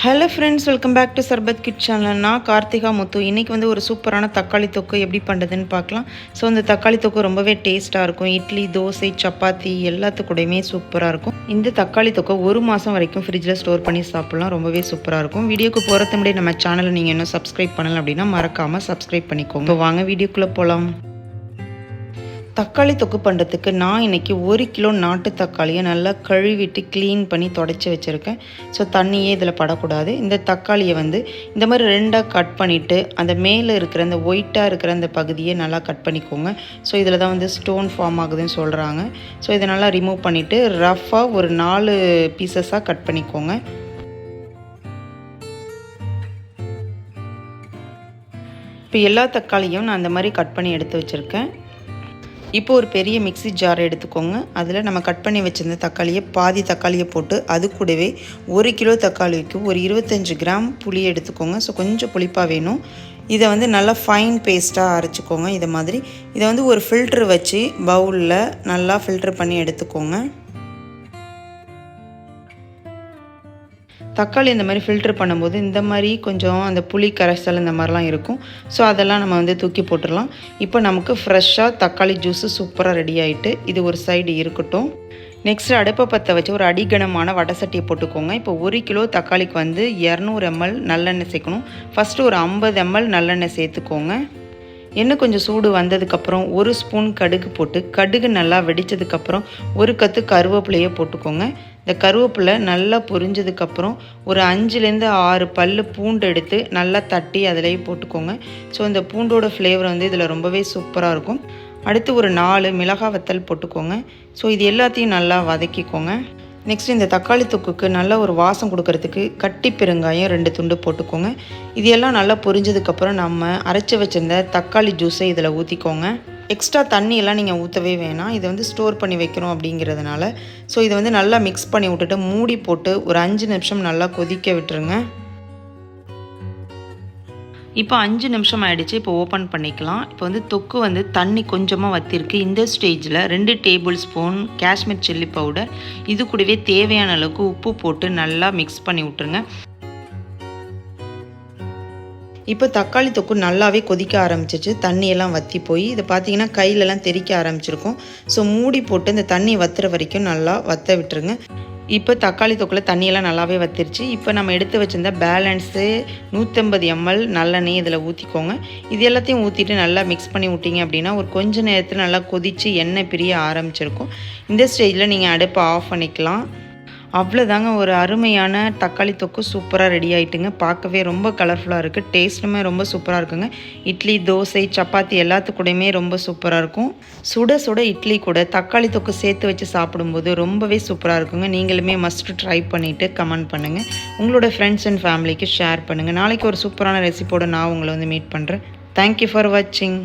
Hello friends, welcome back to Sharbat kit channel. நான் கார்த்திகா முத்து. இன்றைக்கி வந்து ஒரு சூப்பரான தக்காளி தொக்கு எப்படி பண்ணுறதுன்னு பார்க்கலாம். ஸோ இந்த தக்காளி தொக்கு ரொம்பவே டேஸ்ட்டாக இருக்கும். இட்லி, தோசை, சப்பாத்தி எல்லாத்துக்கூடையுமே சூப்பராக இருக்கும். இந்த தக்காளி தொக்கை 1 மாதம் வரைக்கும் ஃப்ரிட்ஜில் ஸ்டோர் பண்ணி சாப்பிட்லாம். ரொம்பவே சூப்பராக இருக்கும். வீடியோக்கு போகிறதுக்கு முன்னாடி நம்ம சேனலை நீங்கள் இன்னும் சப்ஸ்கிரைப் பண்ணலை அப்படின்னா மறக்காமல் சப்ஸ்கிரைப் பண்ணிக்கோங்க. இப்போ வாங்க வீடியோக்குள்ளே போகலாம். தக்காளி தொக்கு பண்ணுறதுக்கு நான் இன்றைக்கி 1 கிலோ நாட்டு தக்காளியை நல்லா கழுவிட்டு க்ளீன் பண்ணி தொடச்சி வச்சுருக்கேன். ஸோ தண்ணியே இதில் படக்கூடாது. இந்த தக்காளியை வந்து இந்த மாதிரி 2ஆக கட் பண்ணிவிட்டு அந்த மேலே இருக்கிற அந்த ஒயிட்டாக இருக்கிற அந்த பகுதியை நல்லா கட் பண்ணிக்கோங்க. ஸோ இதில் தான் வந்து ஸ்டோன் ஃபார்ம் ஆகுதுன்னு சொல்கிறாங்க. ஸோ இதை நல்லா ரிமூவ் பண்ணிவிட்டு ரஃப்பாக ஒரு 4 பீசஸாக கட் பண்ணிக்கோங்க. இப்போ எல்லா தக்காளியும் நான் அந்த மாதிரி கட் பண்ணி எடுத்து வச்சுருக்கேன். இப்போ ஒரு பெரிய மிக்ஸி ஜார் எடுத்துக்கோங்க. அதில் நம்ம கட் பண்ணி வச்சுருந்த தக்காளியை பாதி தக்காளியை போட்டு அது கூடவே 1 கிலோ தக்காளிக்கு ஒரு 25 கிராம் புளி எடுத்துக்கோங்க. ஸோ கொஞ்சம் புளிப்பாக வேணும். இதை வந்து நல்லா ஃபைன் பேஸ்ட்டாக அரைச்சிக்கோங்க. இதை மாதிரி இதை வந்து ஒரு ஃபில்ட்ரு வச்சு பவுலில் நல்லா ஃபில்ட்ரு பண்ணி எடுத்துக்கோங்க. தக்காளி இந்த மாதிரி ஃபில்ட்ரு பண்ணும்போது இந்த மாதிரி கொஞ்சம் அந்த புளி கரைசல் இந்த மாதிரிலாம் இருக்கும். ஸோ அதெல்லாம் நம்ம வந்து தூக்கி போட்டுடலாம். இப்போ நமக்கு ஃப்ரெஷ்ஷாக தக்காளி ஜூஸு சூப்பராக ரெடி ஆகிட்டு இது ஒரு சைடு இருக்கட்டும். நெக்ஸ்ட்டு அடுப்பை பற்ற வச்சு ஒரு அடிகனமான வடை சட்டியை போட்டுக்கோங்க. இப்போ 1 கிலோ தக்காளிக்கு வந்து 200 ml நல்லெண்ணெய் சேர்க்கணும். ஃபஸ்ட்டு ஒரு 50 ml நல்லெண்ணெய் சேர்த்துக்கோங்க. எண்ணெய் கொஞ்சம் சூடு வந்ததுக்கப்புறம் 1 ஸ்பூன் கடுகு போட்டு கடுகு நல்லா வெடித்ததுக்கப்புறம் 1 கத்து கருவேப்பிலையை போட்டுக்கோங்க. இந்த கருவேப்பிலை நல்லா பொரிஞ்சதுக்கப்புறம் ஒரு 5லேருந்து 6 பல் பூண்டு எடுத்து நல்லா தட்டி அதிலேயே போட்டுக்கோங்க. ஸோ இந்த பூண்டோட ஃப்ளேவர் வந்து இதில் ரொம்பவே சூப்பராக இருக்கும். அடுத்து ஒரு 4 மிளகாய் வத்தல் போட்டுக்கோங்க. ஸோ இது எல்லாத்தையும் நல்லா வதக்கிக்கோங்க. நெக்ஸ்ட் இந்த தக்காளி தொக்குக்கு நல்ல ஒரு வாசம் கொடுக்கறதுக்கு கட்டி பெருங்காயம் 2 துண்டு போட்டுக்கோங்க. இது எல்லாம் நல்லா பொரிஞ்சதுக்கப்புறம் நம்ம அரைச்சி வச்சுருந்த தக்காளி ஜூஸை இதில் ஊற்றிக்கோங்க. எக்ஸ்ட்ரா தண்ணியெல்லாம் நீங்கள் ஊற்றவே வேணாம். இதை வந்து ஸ்டோர் பண்ணி வைக்கணும் அப்படிங்கிறதுனால. ஸோ இதை வந்து நல்லா மிக்ஸ் பண்ணி விட்டுட்டு மூடி போட்டு ஒரு 5 நிமிஷம் நல்லா கொதிக்க விட்டுருங்க. இப்போ 5 நிமிஷம் ஆகிடுச்சு. இப்போ ஓப்பன் பண்ணிக்கலாம். இப்போ வந்து தொக்கு வந்து தண்ணி கொஞ்சமாக வற்றிருக்கு. இந்த ஸ்டேஜில் 2 table spoon Kashmir chilli powder, இது கூடவே தேவையான அளவுக்கு உப்பு போட்டு நல்லா மிக்ஸ் பண்ணி விட்டுருங்க. இப்போ தக்காளி தொக்கு நல்லாவே கொதிக்க ஆரம்பிச்சிச்சு. தண்ணியெல்லாம் வற்றி போய் இது பார்த்திங்கன்னா கையிலலாம் தெறிக்க ஆரம்பிச்சிருக்கும். ஸோ மூடி போட்டு இந்த தண்ணி வற்றுற வரைக்கும் நல்லா வற்ற விட்டுருங்க. இப்போ தக்காளி தொக்கில் தண்ணியெல்லாம் நல்லாவே வற்றிருச்சு. இப்போ நம்ம எடுத்து வச்சுருந்த பேலன்ஸு 150 ml நல்லெண்ணெய் இதில் ஊற்றிக்கோங்க. இது எல்லாத்தையும் ஊற்றிட்டு நல்லா மிக்ஸ் பண்ணி விட்டிங்க அப்படின்னா ஒரு கொஞ்ச நேரத்தில் நல்லா கொதித்து எண்ணெய் பிரிய ஆரம்பிச்சிருக்கும். இந்த ஸ்டேஜில் நீங்கள் அடுப்பை ஆஃப் பண்ணிக்கலாம். அவ்வளோதாங்க, ஒரு அருமையான தக்காளி தொக்கு சூப்பராக ரெடி ஆகிட்டுங்க. பார்க்கவே ரொம்ப கலர்ஃபுல்லாக இருக்குது. டேஸ்ட்டுமே ரொம்ப சூப்பராக இருக்குங்க. இட்லி, தோசை, சப்பாத்தி எல்லாத்துக்கூடையுமே ரொம்ப சூப்பராக இருக்கும். சுட சுட இட்லி கூட தக்காளி தொக்கு சேர்த்து வச்சு சாப்பிடும்போது ரொம்பவே சூப்பராக இருக்குங்க. நீங்களுமே மஸ்ட்டு ட்ரை பண்ணிவிட்டு கமெண்ட் பண்ணுங்கள். உங்களோட ஃப்ரெண்ட்ஸ் அண்ட் ஃபேமிலிக்கு ஷேர் பண்ணுங்கள். நாளைக்கு ஒரு சூப்பரான ரெசிபியோட நான் உங்களை வந்து மீட் பண்ணுறேன். தேங்க்யூ ஃபார் வாட்சிங்.